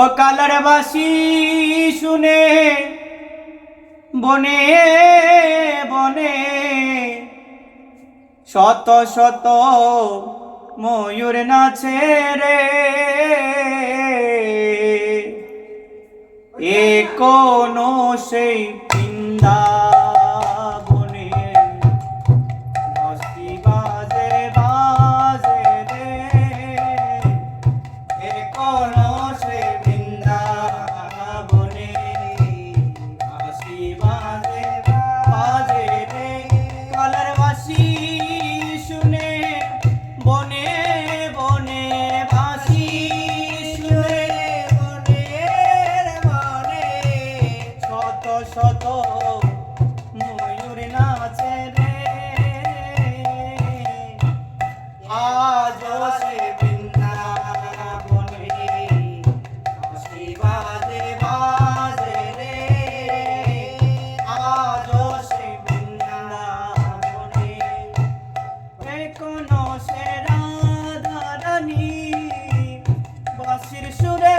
ও colour বাসি শুনে বনে বনে শত শত ময়ূর নাচে রে, এ কোন সেই বৃন্দাবনে মস্তি বাজে বাজে রে, এ কোন সেই বৃন্দাবনে মস্তি বাজে বাজে রে। কালার বাসি শুনে বনে বনে বাসি শুনে বনে বনে শত শত ময়ূর নাচে রে, আজ সে বৃন্দাবনে বাঁশি বাজে বাজে রে, আজ সে বৃন্দাবনে কোন সে রাধা রানী বাঁশির সুরে